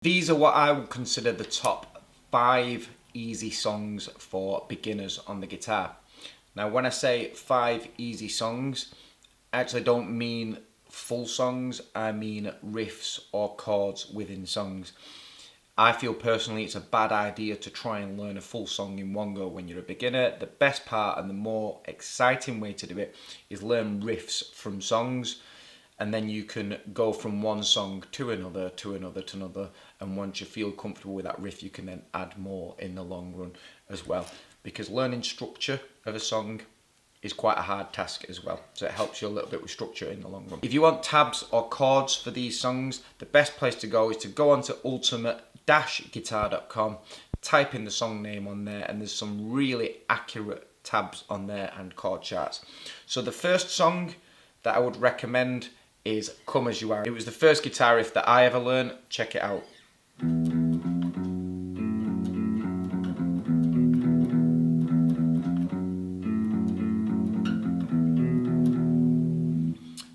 These are what I would consider the top 5 easy songs for beginners on the guitar. Now when I say 5 easy songs, I actually don't mean full songs, I mean riffs or chords within songs. I feel personally it's a bad idea to try and learn a full song in one go when you're a beginner. The best part and the more exciting way to do it is learn riffs from songs, and then you can go from one song to another, to another, to another, and once you feel comfortable with that riff, you can then add more in the long run as well. Because learning structure of a song is quite a hard task as well, so it helps you a little bit with structure in the long run. If you want tabs or chords for these songs, the best place to go is to go onto ultimate-guitar.com, type in the song name on there, and there's some really accurate tabs on there and chord charts. So the first song that I would recommend is Come As You Are. It was the first guitar riff that I ever learned. Check it out.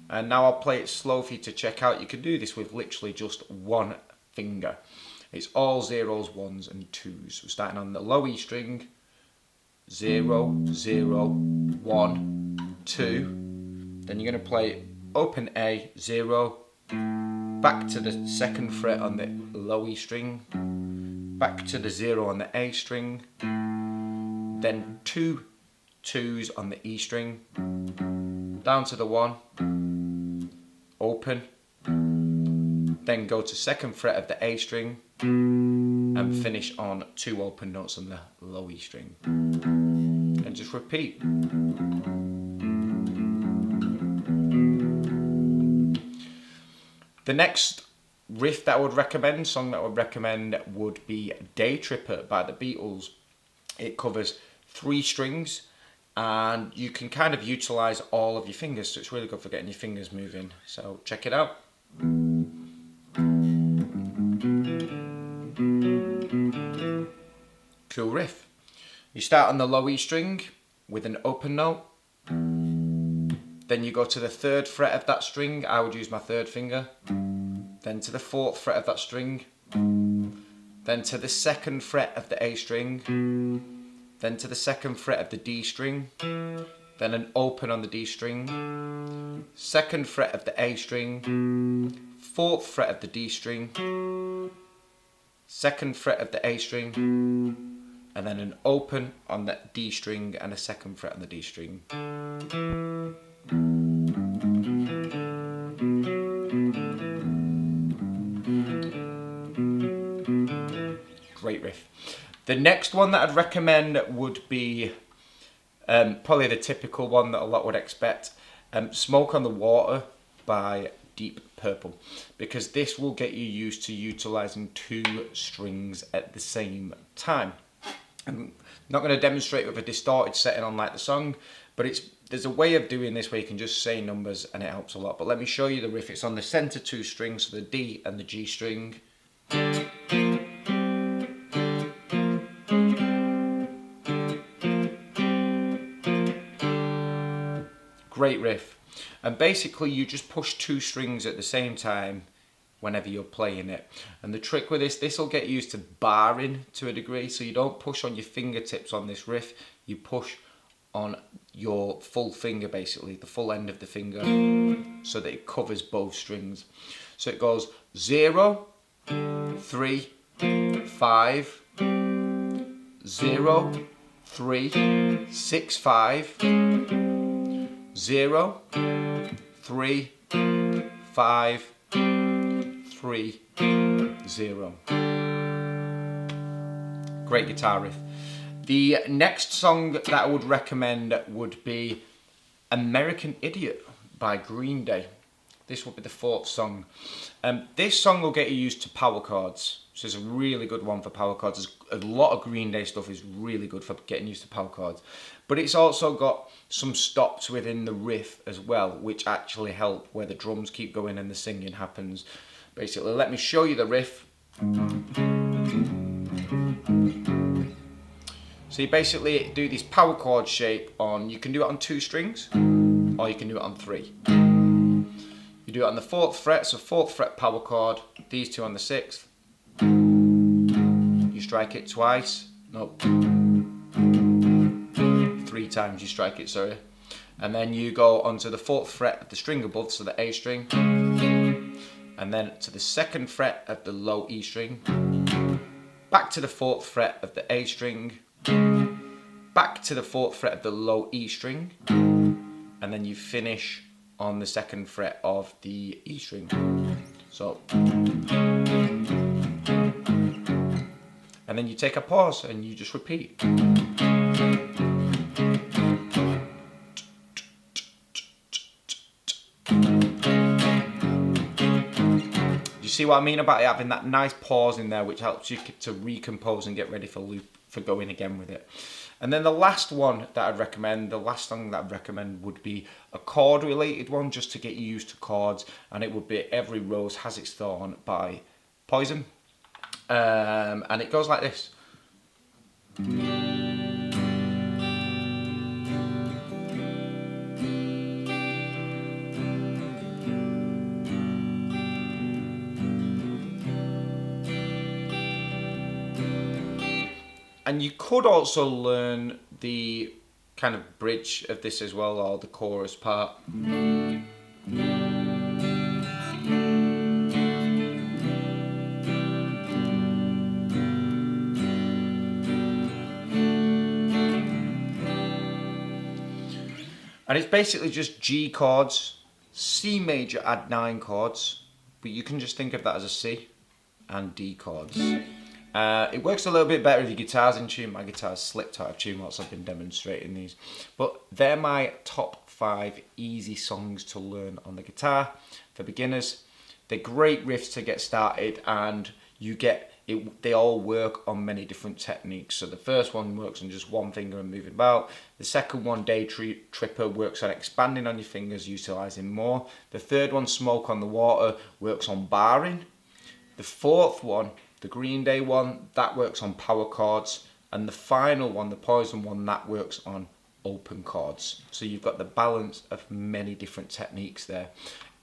And now I'll play it slow for you to check out. You can do this with literally just one finger. It's all zeros, ones and twos. We're starting on the low E string. 0, 0, 1, 2. Then you're going to play open A, 0, back to the second fret on the low E string, back to the 0 on the A string, then 2 2s on the E string, down to the 1, open, then go to second fret of the A string, and finish on 2 open notes on the low E string. And just repeat. The next riff that I would recommend, song that I would recommend, would be Day Tripper by the Beatles. It covers 3 strings and you can kind of utilise all of your fingers, so it's really good for getting your fingers moving. So check it out. Cool riff. You start on the low E string with an open note. Then you go to the 3rd fret of that string. I would use my 3rd finger. Then to the 4th fret of that string. Then to the 2nd fret of the A string. Then to the 2nd fret of the D string. Then an open on the D string. 2nd fret of the A string. 4th fret of the D string. 2nd fret of the A string. And then an open on the D string and a 2nd fret on the D string. Great riff. The next one that I'd recommend would be probably the typical one that a lot would expect, Smoke on the Water by Deep Purple, because this will get you used to utilising 2 strings at the same time. I'm not going to demonstrate with a distorted setting on like the song, but there's a way of doing this where you can just say numbers and it helps a lot. But let me show you the riff. It's on the centre 2 strings, so the D and the G string. Great riff. And basically you just push 2 strings at the same time whenever you're playing it. And the trick with this will get used to barring to a degree, so you don't push on your fingertips on this riff, you push on your full finger, basically the full end of the finger, so that it covers both strings. So it goes 0, 3, 5, 0, 3, 6, 5, 0, 3, 5, 3, 0. Great guitar riff. The next song that I would recommend would be American Idiot by Green Day. This will be the 4th song. This song will get you used to power chords. So it's a really good one for power chords. A lot of Green Day stuff is really good for getting used to power chords. But it's also got some stops within the riff as well, which actually help where the drums keep going and the singing happens. Basically, let me show you the riff. So you basically do this power chord shape on, you can do it on 2 strings, or you can do it on 3. You do it on the 4th fret, so 4th fret power chord, these 2 on the 6th, you strike it twice, no, 3 times you strike it, sorry. And then you go onto the 4th fret of the string above, so the A string, and then to the 2nd fret of the low E string, back to the 4th fret of the A string, back to the 4th fret of the low E string, and then you finish on the 2nd fret of the E string. So, and then you take a pause and you just repeat. You see what I mean about it having that nice pause in there, which helps you to recompose and get ready for going again with it. And then the last one that I'd recommend, the last song that I'd recommend would be a chord related one, just to get you used to chords, and it would be Every Rose Has Its Thorn by Poison. And it goes like this. And you could also learn the kind of bridge of this as well, or the chorus part. And it's basically just G chords, C major add 9 chords, but you can just think of that as a C, and D chords. It works a little bit better if your guitar's in tune. My guitar's slipped out of tune whilst I've been demonstrating these. But they're my top 5 easy songs to learn on the guitar for beginners. They're great riffs to get started, and you get it. They all work on many different techniques. So the first one works on just one finger and moving about. The second one, Day Tripper, works on expanding on your fingers, utilising more. The third one, Smoke on the Water, works on barring. The fourth one, the Green Day one, that works on power chords. And the final one, the Poison one, that works on open chords. So you've got the balance of many different techniques there.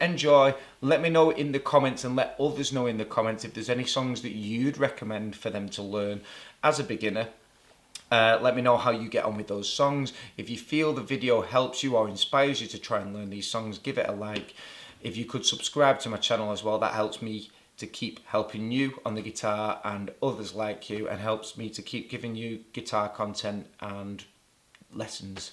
Enjoy. Let me know in the comments, and let others know in the comments if there's any songs that you'd recommend for them to learn as a beginner. Let me know how you get on with those songs. If you feel the video helps you or inspires you to try and learn these songs, give it a like. If you could subscribe to my channel as well, that helps me to keep helping you on the guitar and others like you, and helps me to keep giving you guitar content and lessons.